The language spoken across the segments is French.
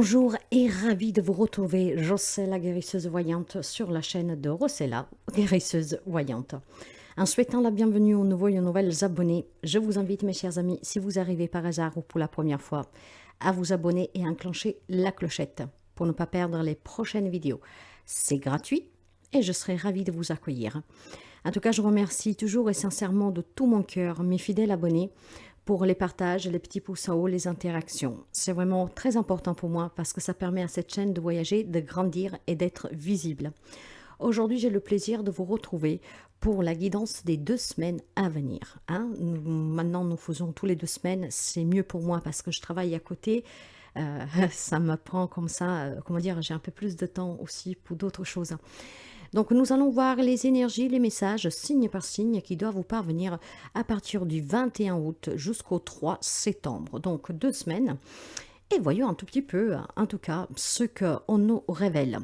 Bonjour et ravie de vous retrouver, Jocella la guérisseuse voyante sur la chaîne de Rossella, guérisseuse voyante. En souhaitant la bienvenue aux nouveaux et aux nouvelles abonnés, je vous invite mes chers amis, si vous arrivez par hasard ou pour la première fois, à vous abonner et à enclencher la clochette pour ne pas perdre les prochaines vidéos. C'est gratuit et je serai ravie de vous accueillir. En tout cas, je remercie toujours et sincèrement de tout mon cœur mes fidèles abonnés pour les partages, les petits pouces en haut, les interactions. C'est vraiment très important pour moi parce que ça permet à cette chaîne de voyager, de grandir et d'être visible. Aujourd'hui, j'ai le plaisir de vous retrouver pour la guidance des 2 semaines à venir. Maintenant, nous faisons tous les 2 semaines. C'est mieux pour moi parce que je travaille à côté. Ça me prend comme ça, comment dire, j'ai un peu plus de temps aussi pour d'autres choses. Donc nous allons voir les énergies, les messages, signe par signe, qui doivent vous parvenir à partir du 21 août jusqu'au 3 septembre. Donc 2 semaines. Et voyons un tout petit peu, en tout cas, ce qu'on nous révèle.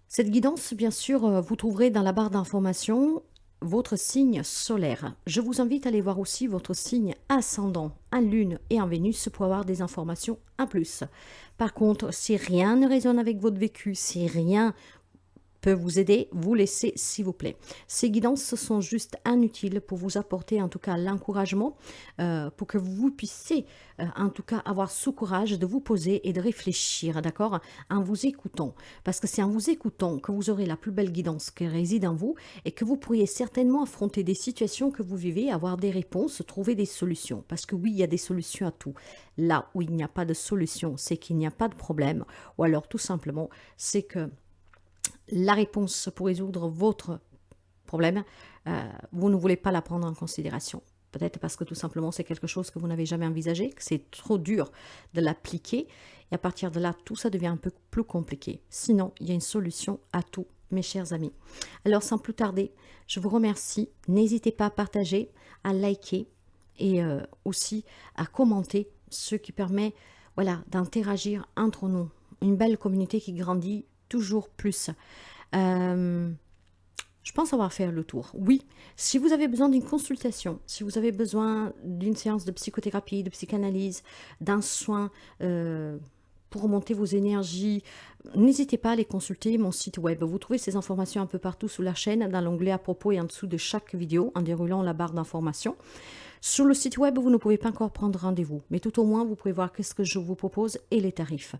Cette guidance, bien sûr, vous trouverez dans la barre d'information votre signe solaire. Je vous invite à aller voir aussi votre signe ascendant en Lune et en Vénus pour avoir des informations en plus. Par contre, si rien ne résonne avec votre vécu, si rien peut vous aider, vous laissez s'il vous plaît. Ces guidances sont juste inutiles pour vous apporter en tout cas l'encouragement, pour que vous puissiez en tout cas avoir ce courage de vous poser et de réfléchir, d'accord, en vous écoutant. Parce que c'est en vous écoutant que vous aurez la plus belle guidance qui réside en vous et que vous pourriez certainement affronter des situations que vous vivez, avoir des réponses, trouver des solutions. Parce que oui, il y a des solutions à tout. Là où il n'y a pas de solution, c'est qu'il n'y a pas de problème, ou alors tout simplement, c'est que la réponse pour résoudre votre problème, vous ne voulez pas la prendre en considération. Peut-être parce que tout simplement c'est quelque chose que vous n'avez jamais envisagé, que c'est trop dur de l'appliquer. Et à partir de là, tout ça devient un peu plus compliqué. Sinon, il y a une solution à tout, mes chers amis. Alors sans plus tarder, je vous remercie. N'hésitez pas à partager, à liker et aussi à commenter, ce qui permet d'interagir entre nous. Une belle communauté qui grandit toujours plus. Je pense avoir fait le tour. Oui, si vous avez besoin d'une consultation, si vous avez besoin d'une séance de psychothérapie, de psychanalyse, d'un soin pour remonter vos énergies, n'hésitez pas à aller consulter mon site web. Vous trouvez ces informations un peu partout sous la chaîne, dans l'onglet à propos et en dessous de chaque vidéo, en déroulant la barre d'informations. Sur le site web, vous ne pouvez pas encore prendre rendez-vous, mais tout au moins, vous pouvez voir qu'est-ce que je vous propose et les tarifs.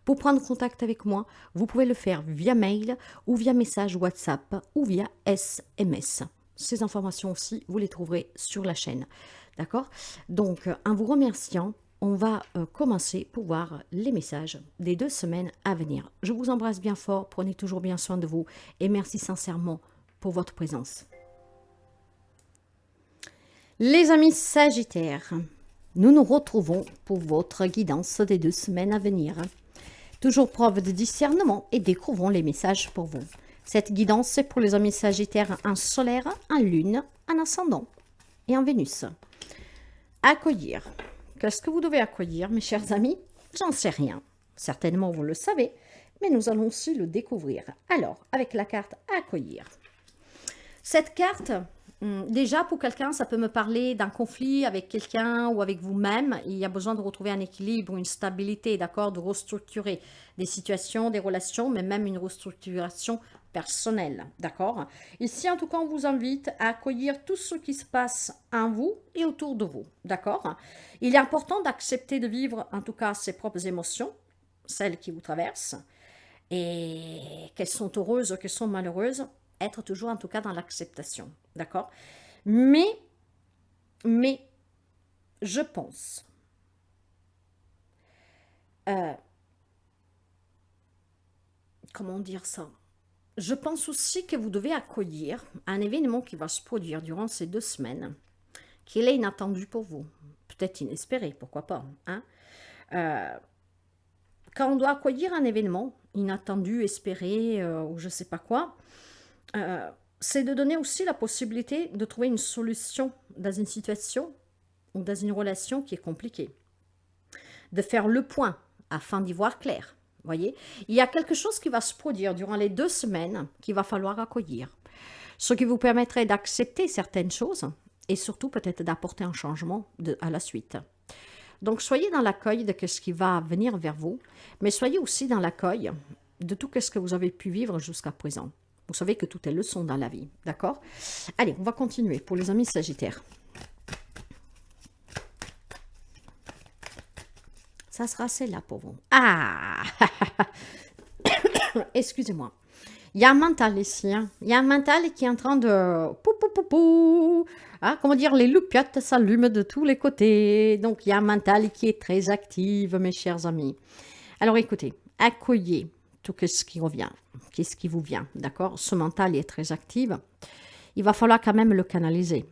Pour prendre contact avec moi, vous pouvez le faire via mail ou via message WhatsApp ou via SMS. Ces informations aussi, vous les trouverez sur la chaîne. D'accord? Donc, en vous remerciant, on va commencer pour voir les messages des 2 semaines à venir. Je vous embrasse bien fort, prenez toujours bien soin de vous et merci sincèrement pour votre présence. Les amis Sagittaires, nous nous retrouvons pour votre guidance des 2 semaines à venir. Toujours preuve de discernement et découvrons les messages pour vous. Cette guidance est pour les amis Sagittaires en solaire, en lune, en ascendant et en Vénus. Accueillir. Qu'est-ce que vous devez accueillir, mes chers amis? J'en sais rien. Certainement, vous le savez, mais nous allons aussi le découvrir. Alors, avec la carte accueillir. Cette carte... Déjà, pour quelqu'un, ça peut me parler d'un conflit avec quelqu'un ou avec vous-même. Il y a besoin de retrouver un équilibre, une stabilité, d'accord, de restructurer des situations, des relations, mais même une restructuration personnelle, d'accord. Ici, en tout cas, on vous invite à accueillir tout ce qui se passe en vous et autour de vous, d'accord. Il est important d'accepter de vivre, en tout cas, ses propres émotions, celles qui vous traversent, et qu'elles sont heureuses, qu'elles sont malheureuses, être toujours en tout cas dans l'acceptation, d'accord? Mais, je pense, comment dire ça? Je pense aussi que vous devez accueillir un événement qui va se produire durant ces 2 semaines, qui est inattendu pour vous, peut-être inespéré, pourquoi pas, hein? Quand on doit accueillir un événement inattendu, espéré, ou je sais pas quoi, c'est de donner aussi la possibilité de trouver une solution dans une situation ou dans une relation qui est compliquée. De faire le point afin d'y voir clair. Voyez, il y a quelque chose qui va se produire durant les 2 semaines qu'il va falloir accueillir. Ce qui vous permettrait d'accepter certaines choses et surtout peut-être d'apporter un changement à la suite. Donc, soyez dans l'accueil de ce qui va venir vers vous, mais soyez aussi dans l'accueil de tout ce que vous avez pu vivre jusqu'à présent. Vous savez que tout est leçon dans la vie, d'accord? Allez, on va continuer pour les amis Sagittaires. Ça sera celle-là pour vous. Ah excusez-moi. Il y a un mental ici. Hein. Il y a un mental qui est en train de... Pou, pou, pou, pou. Ah, comment dire, les loupiottes s'allument de tous les côtés. Donc, il y a un mental qui est très actif, mes chers amis. Alors, écoutez, accueillez tout ce qui revient, qu'est-ce qui vous vient, d'accord? Ce mental est très actif. Il va falloir quand même le canaliser.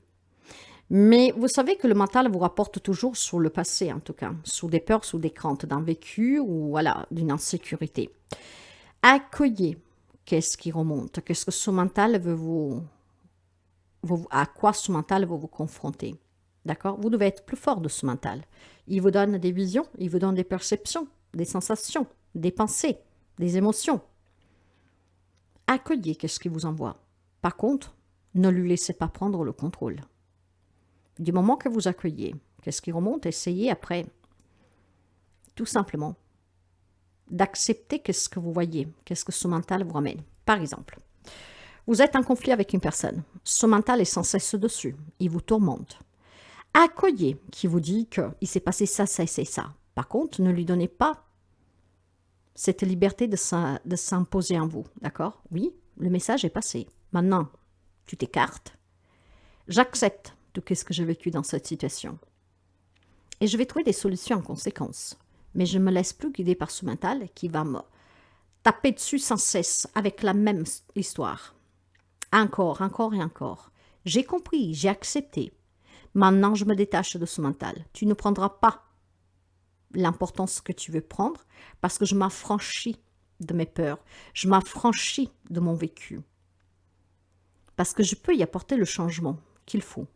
Mais vous savez que le mental vous rapporte toujours sur le passé, en tout cas, sous des peurs, sous des craintes d'un vécu ou voilà, d'une insécurité. Accueillez qu'est-ce qui remonte, qu'est-ce que ce mental à quoi ce mental va vous confronter. D'accord? Vous devez être plus fort de ce mental. Il vous donne des visions, il vous donne des perceptions, des sensations, des pensées, des émotions. Accueillez qu'est-ce qu'il vous envoie. Par contre, ne lui laissez pas prendre le contrôle. Du moment que vous accueillez qu'est-ce qui remonte, essayez après, tout simplement, d'accepter qu'est-ce que vous voyez, qu'est-ce que ce mental vous ramène. Par exemple, vous êtes en conflit avec une personne, ce mental est sans cesse dessus, il vous tourmente. Accueillez qui vous dit qu'il s'est passé ça, ça et ça. Par contre, ne lui donnez pas cette liberté de s'imposer en vous, d'accord? Oui, le message est passé. Maintenant, tu t'écartes. J'accepte tout ce que j'ai vécu dans cette situation. Et je vais trouver des solutions en conséquence. Mais je ne me laisse plus guider par ce mental qui va me taper dessus sans cesse avec la même histoire. Encore, encore et encore. J'ai compris, j'ai accepté. Maintenant, je me détache de ce mental. Tu ne prendras pas l'importance que tu veux prendre parce que je m'affranchis de mes peurs. Je m'affranchis de mon vécu. Parce que je peux y apporter le changement qu'il faut.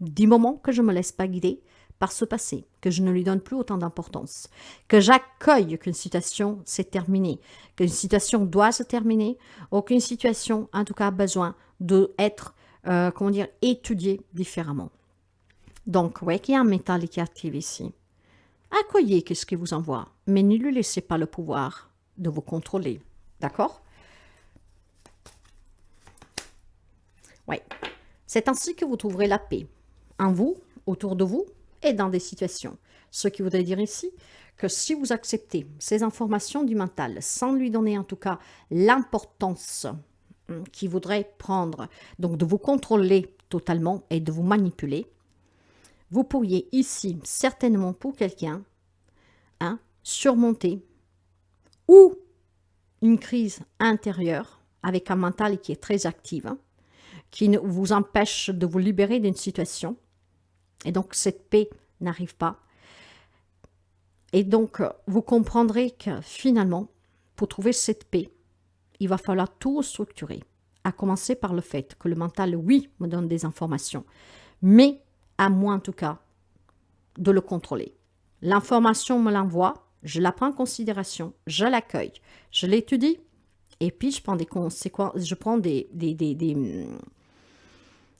Du moment que je ne me laisse pas guider par ce passé, que je ne lui donne plus autant d'importance, que j'accueille qu'une situation s'est terminée, qu'une situation doit se terminer, ou qu'une situation, en tout cas, a besoin d'être, étudiée différemment. Donc, ouais, qu'il y a un mental qui est actif ici. Accueillez ce qu'il vous envoie, mais ne lui laissez pas le pouvoir de vous contrôler. D'accord? Oui. C'est ainsi que vous trouverez la paix en vous, autour de vous et dans des situations. Ce qui voudrait dire ici que si vous acceptez ces informations du mental sans lui donner en tout cas l'importance qu'il voudrait prendre, donc de vous contrôler totalement et de vous manipuler, vous pourriez ici, certainement pour quelqu'un, surmonter ou une crise intérieure avec un mental qui est très actif, qui ne vous empêche de vous libérer d'une situation. Et donc, cette paix n'arrive pas. Et donc, vous comprendrez que finalement, pour trouver cette paix, il va falloir tout structurer. À commencer par le fait que le mental, oui, me donne des informations, mais à moi en tout cas de le contrôler. L'information me l'envoie, je la prends en considération, je l'accueille, je l'étudie, et puis je prends des conséquences, je prends des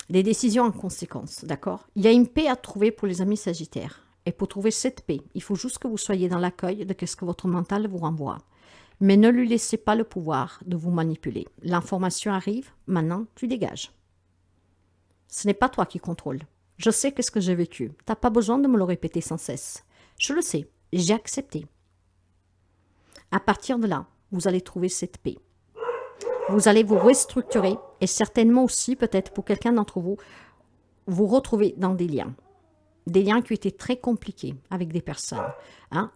décisions en conséquence, d'accord? Il y a une paix à trouver pour les amis sagittaires. Et pour trouver cette paix, il faut juste que vous soyez dans l'accueil de ce que votre mental vous renvoie. Mais ne lui laissez pas le pouvoir de vous manipuler. L'information arrive, maintenant tu dégages. Ce n'est pas toi qui contrôle. Je sais ce que j'ai vécu. Tu n'as pas besoin de me le répéter sans cesse. Je le sais, j'ai accepté. À partir de là, vous allez trouver cette paix. Vous allez vous restructurer et certainement aussi, peut-être pour quelqu'un d'entre vous, vous retrouver dans des liens. Des liens qui étaient très compliqués avec des personnes,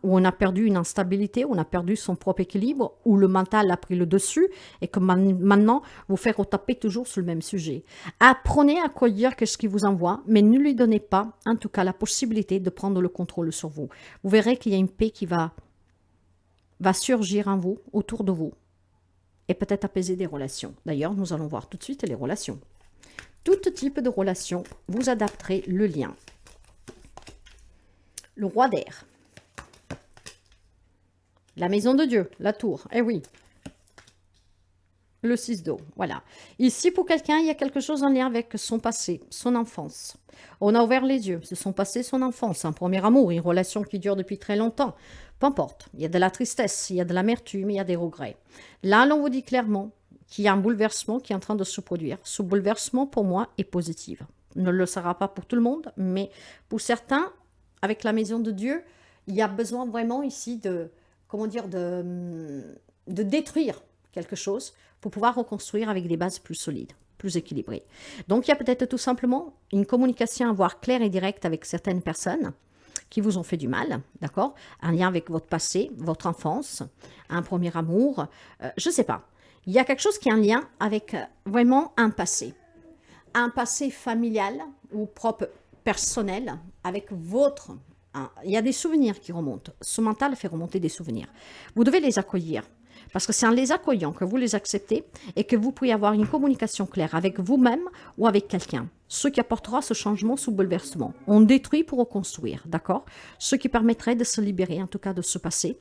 où on a perdu une instabilité, où on a perdu son propre équilibre, où le mental a pris le dessus et que maintenant, vous faites retaper toujours sur le même sujet. Apprenez à accueillir ce qu'il vous envoie, mais ne lui donnez pas, en tout cas, la possibilité de prendre le contrôle sur vous. Vous verrez qu'il y a une paix qui va surgir en vous, autour de vous, et peut-être apaiser des relations. D'ailleurs, nous allons voir tout de suite les relations. Tout type de relation, vous adapterez le lien. Le roi d'air. La maison de Dieu, la tour, eh oui. Le 6 d'eau, voilà. Ici, pour quelqu'un, il y a quelque chose en lien avec son passé, son enfance. On a ouvert les yeux, c'est son passé, son enfance, un premier amour, une relation qui dure depuis très longtemps. Peu importe, il y a de la tristesse, il y a de l'amertume, il y a des regrets. Là, l'on vous dit clairement qu'il y a un bouleversement qui est en train de se produire. Ce bouleversement, pour moi, est positif. Ne le sera pas pour tout le monde, mais pour certains, avec la maison de Dieu, il y a besoin vraiment ici de, comment dire, de détruire quelque chose pour pouvoir reconstruire avec des bases plus solides, plus équilibrées. Donc, il y a peut-être tout simplement une communication à avoir claire et directe avec certaines personnes qui vous ont fait du mal, d'accord? Un lien avec votre passé, votre enfance, un premier amour, je ne sais pas. Il y a quelque chose qui est en lien avec vraiment un passé familial ou propre personnel avec votre... Il y a des souvenirs qui remontent. Ce mental fait remonter des souvenirs. Vous devez les accueillir. Parce que c'est en les accueillant que vous les acceptez et que vous pouvez avoir une communication claire avec vous-même ou avec quelqu'un. Ce qui apportera ce changement, ce bouleversement. On détruit pour reconstruire, d'accord? Ce qui permettrait de se libérer, en tout cas de se passer.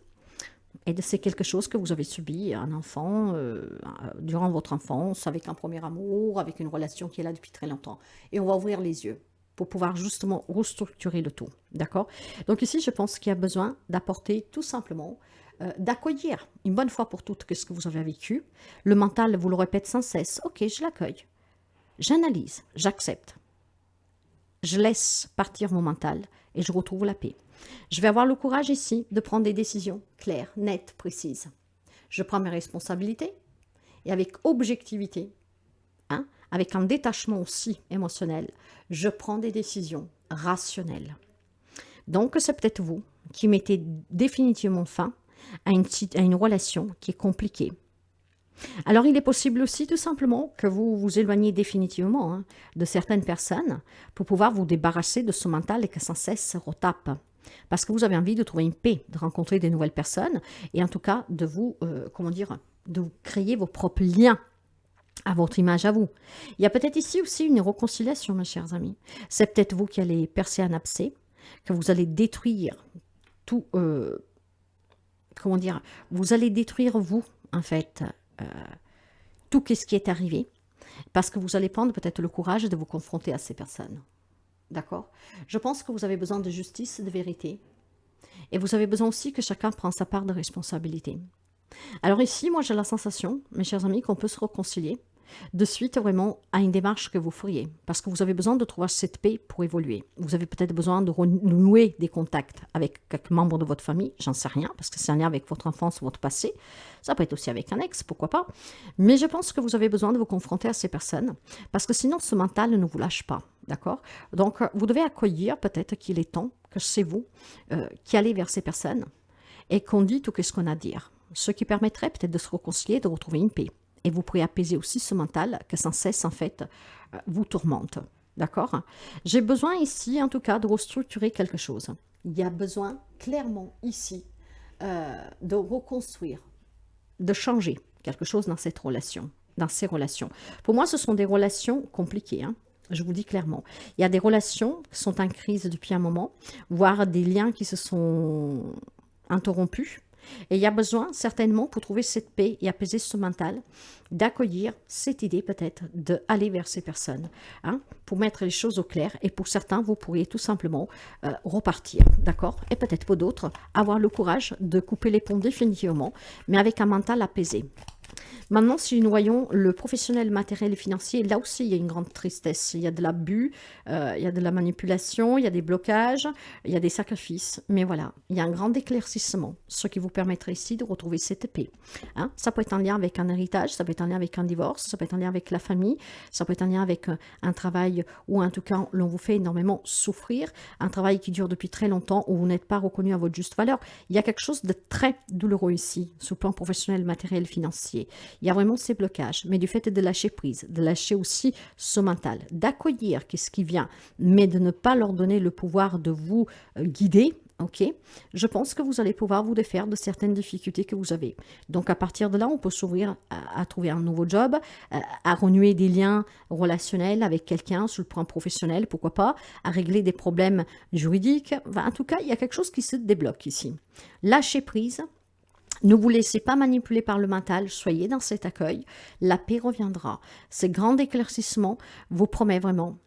Et de c'est quelque chose que vous avez subi, un enfant, durant votre enfance, avec un premier amour, avec une relation qui est là depuis très longtemps. Et on va ouvrir les yeux pour pouvoir justement restructurer le tout, d'accord? Donc ici, je pense qu'il y a besoin d'apporter tout simplement d'accueillir une bonne fois pour toutes ce que vous avez vécu. Le mental vous le répète sans cesse. Ok, je l'accueille. J'analyse, j'accepte. Je laisse partir mon mental et je retrouve la paix. Je vais avoir le courage ici de prendre des décisions claires, nettes, précises. Je prends mes responsabilités et avec objectivité, hein, avec un détachement aussi émotionnel, je prends des décisions rationnelles. Donc, c'est peut-être vous qui mettez définitivement fin à une relation qui est compliquée. Alors, il est possible aussi tout simplement que vous vous éloignez définitivement de certaines personnes pour pouvoir vous débarrasser de ce mental et que sans cesse se retape. Parce que vous avez envie de trouver une paix, de rencontrer des nouvelles personnes et en tout cas de vous, de vous créer vos propres liens à votre image à vous. Il y a peut-être ici aussi une réconciliation, mes chers amis. C'est peut-être vous qui allez percer un abcès, que vous allez détruire tout, vous allez détruire vous, en fait, tout ce qui est arrivé, parce que vous allez prendre peut-être le courage de vous confronter à ces personnes. D'accord? Je pense que vous avez besoin de justice, de vérité, et vous avez besoin aussi que chacun prenne sa part de responsabilité. Alors ici, moi j'ai la sensation, mes chers amis, qu'on peut se réconcilier de suite vraiment à une démarche que vous feriez, parce que vous avez besoin de trouver cette paix pour évoluer. Vous avez peut-être besoin de renouer des contacts avec quelques membres de votre famille, j'en sais rien, parce que c'est un lien avec votre enfance, votre passé. Ça peut être aussi avec un ex, pourquoi pas. Mais je pense que vous avez besoin de vous confronter à ces personnes, parce que sinon ce mental ne vous lâche pas, d'accord? Donc vous devez accueillir peut-être qu'il est temps que c'est vous qui allez vers ces personnes et qu'on dit tout ce qu'on a à dire. Ce qui permettrait peut-être de se réconcilier, de retrouver une paix. Et vous pourrez apaiser aussi ce mental que sans cesse, en fait, vous tourmente. D'accord? J'ai besoin ici, en tout cas, de restructurer quelque chose. Il y a besoin, clairement, ici, de reconstruire, de changer quelque chose dans cette relation, dans ces relations. Pour moi, ce sont des relations compliquées, hein. Je vous dis clairement. Il y a des relations qui sont en crise depuis un moment, voire des liens qui se sont interrompus. Et il y a besoin, certainement, pour trouver cette paix et apaiser ce mental, d'accueillir cette idée peut-être d'aller vers ces personnes, hein, pour mettre les choses au clair. Et pour certains, vous pourriez tout simplement repartir, d'accord? Et peut-être pour d'autres, avoir le courage de couper les ponts définitivement, mais avec un mental apaisé. Maintenant, si nous voyons le professionnel matériel et financier, là aussi, il y a une grande tristesse. Il y a de l'abus, il y a de la manipulation, il y a des blocages, il y a des sacrifices. Mais voilà, il y a un grand éclaircissement, ce qui vous permettrait ici de retrouver cette paix. Hein? Ça peut être en lien avec un héritage, ça peut être en lien avec un divorce, ça peut être en lien avec la famille, ça peut être en lien avec un travail où, en tout cas, l'on vous fait énormément souffrir, un travail qui dure depuis très longtemps, où vous n'êtes pas reconnu à votre juste valeur. Il y a quelque chose de très douloureux ici, sur le plan professionnel, matériel, financier. Il y a vraiment ces blocages, mais du fait de lâcher prise, de lâcher aussi ce mental, d'accueillir ce qui vient, mais de ne pas leur donner le pouvoir de vous guider, ok? Je pense que vous allez pouvoir vous défaire de certaines difficultés que vous avez. Donc à partir de là, on peut s'ouvrir à trouver un nouveau job, à renouer des liens relationnels avec quelqu'un sur le plan professionnel, pourquoi pas, à régler des problèmes juridiques. Enfin, en tout cas, il y a quelque chose qui se débloque ici. Lâcher prise, Ne vous laissez pas manipuler par le mental, soyez dans cet accueil, la paix reviendra. Ce grand éclaircissement vous promet vraiment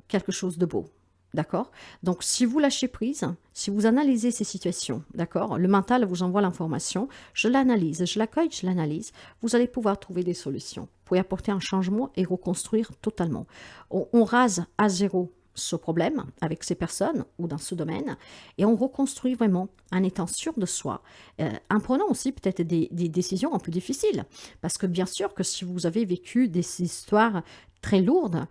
quelque chose de beau. D'accord? Donc, si vous lâchez prise, si vous analysez ces situations, d'accord? Le mental vous envoie l'information, je l'analyse, je l'accueille, je l'analyse, vous allez pouvoir trouver des solutions. Vous pouvez apporter un changement et reconstruire totalement. On rase à zéro ce problème avec ces personnes ou dans ce domaine et on reconstruit vraiment en étant sûr de soi, en prenant aussi peut-être des décisions un peu difficiles. Parce que bien sûr que si vous avez vécu des histoires très lourdes,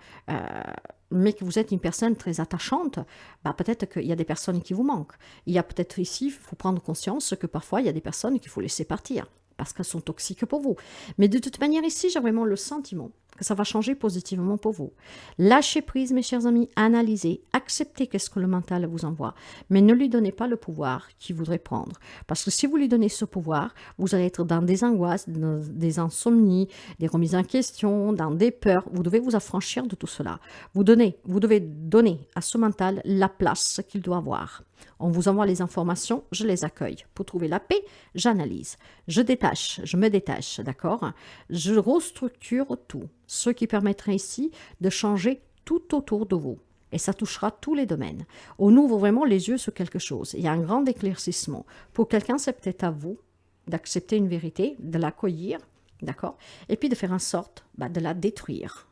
mais que vous êtes une personne très attachante, bah peut-être qu'il y a des personnes qui vous manquent. Il y a peut-être ici, il faut prendre conscience que parfois il y a des personnes qu'il faut laisser partir parce qu'elles sont toxiques pour vous. Mais de toute manière, ici, j'ai vraiment le sentiment que ça va changer positivement pour vous. Lâchez prise, mes chers amis, analysez, acceptez qu'est-ce que le mental vous envoie, mais ne lui donnez pas le pouvoir qu'il voudrait prendre. Parce que si vous lui donnez ce pouvoir, vous allez être dans des angoisses, dans des insomnies, des remises en question, dans des peurs. Vous devez vous affranchir de tout cela. Vous devez donner à ce mental la place qu'il doit avoir. On vous envoie les informations, je les accueille. Pour trouver la paix, j'analyse. Je me détache, d'accord? Je restructure tout, ce qui permettrait ici de changer tout autour de vous. Et ça touchera tous les domaines. On ouvre vraiment les yeux sur quelque chose. Il y a un grand éclaircissement. Pour quelqu'un, c'est peut-être à vous d'accepter une vérité, de l'accueillir, d'accord? Et puis de faire en sorte de la détruire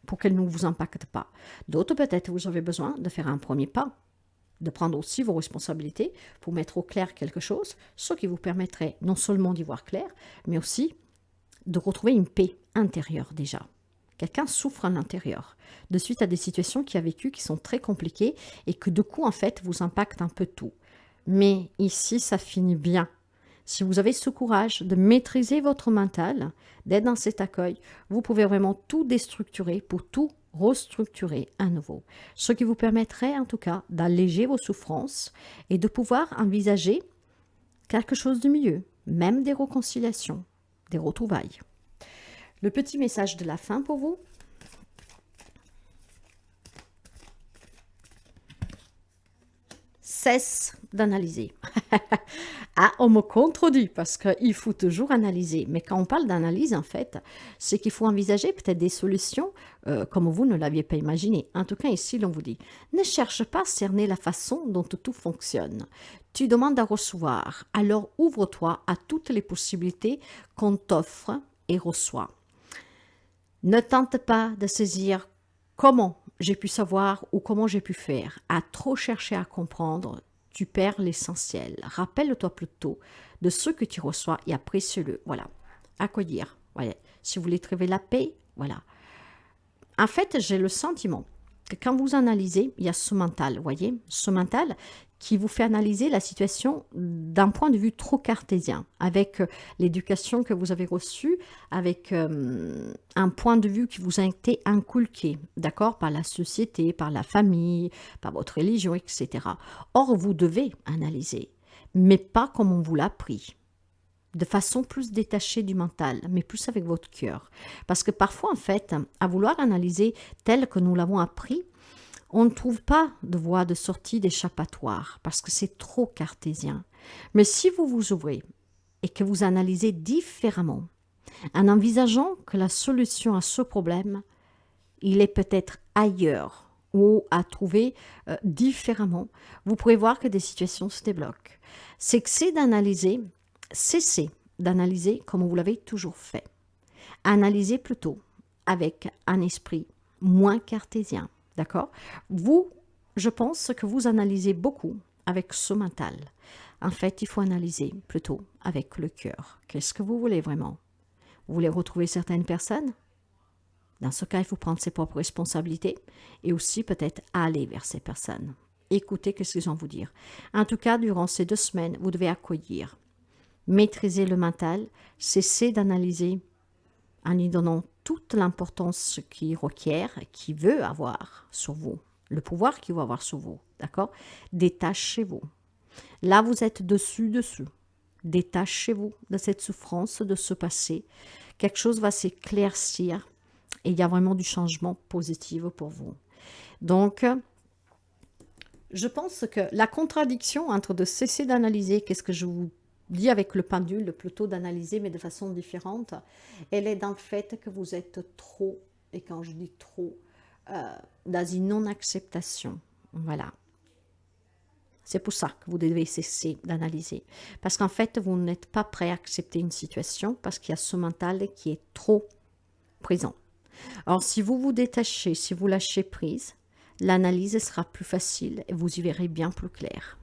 pour qu'elle ne vous impacte pas. D'autres, peut-être, vous avez besoin de faire un premier pas, de prendre aussi vos responsabilités pour mettre au clair quelque chose, ce qui vous permettrait non seulement d'y voir clair, mais aussi de retrouver une paix intérieure déjà. Quelqu'un souffre à l'intérieur, de suite à des situations qu'il a vécues qui sont très compliquées et que du coup, en fait, vous impactent un peu tout. Mais ici, ça finit bien. Si vous avez ce courage de maîtriser votre mental, d'être dans cet accueil, vous pouvez vraiment tout déstructurer pour tout restructurer à nouveau. Ce qui vous permettrait en tout cas d'alléger vos souffrances et de pouvoir envisager quelque chose de mieux, même des réconciliations, des retrouvailles. Le petit message de la fin pour vous. Cesse d'analyser. Ah, on me contredit parce qu'il faut toujours analyser. Mais quand on parle d'analyse, en fait, c'est qu'il faut envisager peut-être des solutions comme vous ne l'aviez pas imaginé. En tout cas, ici, l'on vous dit, ne cherche pas à cerner la façon dont tout fonctionne. Tu demandes à recevoir, alors ouvre-toi à toutes les possibilités qu'on t'offre et reçoit. Ne tente pas de saisir comment j'ai pu savoir ou comment j'ai pu faire. À trop chercher à comprendre, tu perds l'essentiel. Rappelle-toi plutôt de ce que tu reçois et apprécie-le. Voilà. Accueillir. Voilà. Si vous voulez trouver la paix, voilà. En fait, j'ai le sentiment que quand vous analysez, il y a ce mental, vous voyez, ce mental qui vous fait analyser la situation d'un point de vue trop cartésien, avec l'éducation que vous avez reçue, avec un point de vue qui vous a été inculqué, d'accord, par la société, par la famille, par votre religion, etc. Or, vous devez analyser, mais pas comme on vous l'a appris, de façon plus détachée du mental, mais plus avec votre cœur. Parce que parfois, en fait, à vouloir analyser tel que nous l'avons appris, on ne trouve pas de voie de sortie d'échappatoire, parce que c'est trop cartésien. Mais si vous vous ouvrez et que vous analysez différemment, en envisageant que la solution à ce problème, il est peut-être ailleurs ou à trouver différemment, vous pourrez voir que des situations se débloquent. C'est que c'est d'analyser. Cessez d'analyser comme vous l'avez toujours fait. Analysez plutôt avec un esprit moins cartésien. D'accord? Vous, je pense que vous analysez beaucoup avec ce mental. En fait, il faut analyser plutôt avec le cœur. Qu'est-ce que vous voulez vraiment? Vous voulez retrouver certaines personnes? Dans ce cas, il faut prendre ses propres responsabilités et aussi peut-être aller vers ces personnes. Écoutez ce qu'ils ont à vous dire. En tout cas, durant ces 2 semaines, vous devez accueillir. Maîtriser le mental, cesser d'analyser en lui donnant toute l'importance qu'il requiert, qu'il veut avoir sur vous, le pouvoir qu'il veut avoir sur vous, d'accord? Détachez-vous. Là, vous êtes dessus. Détachez-vous de cette souffrance, de ce passé. Quelque chose va s'éclaircir et il y a vraiment du changement positif pour vous. Donc, je pense que la contradiction entre de cesser d'analyser, qu'est-ce que je vous dit avec le pendule, plutôt d'analyser, mais de façon différente. Elle est dans le fait que vous êtes trop, et quand je dis trop, dans une non-acceptation. Voilà. C'est pour ça que vous devez cesser d'analyser. Parce qu'en fait, vous n'êtes pas prêt à accepter une situation parce qu'il y a ce mental qui est trop présent. Alors, si vous vous détachez, si vous lâchez prise, l'analyse sera plus facile et vous y verrez bien plus clair.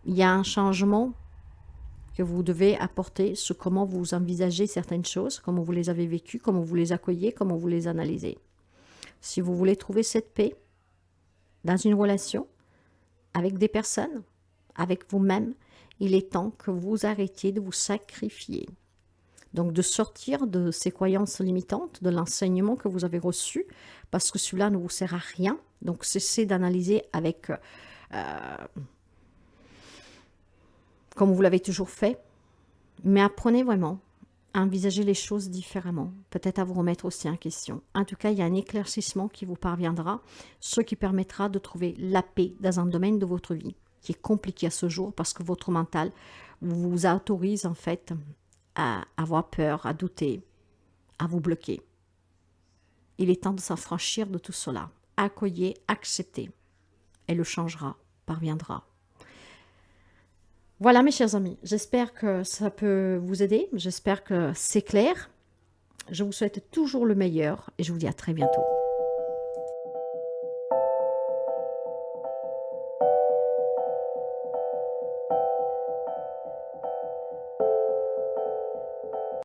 Il y a un changement que vous devez apporter sur comment vous envisagez certaines choses, comment vous les avez vécues, comment vous les accueillez, comment vous les analysez. Si vous voulez trouver cette paix dans une relation, avec des personnes, avec vous-même, il est temps que vous arrêtiez de vous sacrifier. Donc de sortir de ces croyances limitantes, de l'enseignement que vous avez reçu, parce que celui-là ne vous sert à rien. Donc cessez d'analyser avec, comme vous l'avez toujours fait, mais apprenez vraiment à envisager les choses différemment, peut-être à vous remettre aussi en question. En tout cas, il y a un éclaircissement qui vous parviendra, ce qui permettra de trouver la paix dans un domaine de votre vie qui est compliqué à ce jour parce que votre mental vous autorise en fait à avoir peur, à douter, à vous bloquer. Il est temps de s'affranchir de tout cela. Accueillez, acceptez. Et le changera, parviendra. Voilà mes chers amis, j'espère que ça peut vous aider, j'espère que c'est clair. Je vous souhaite toujours le meilleur et je vous dis à très bientôt.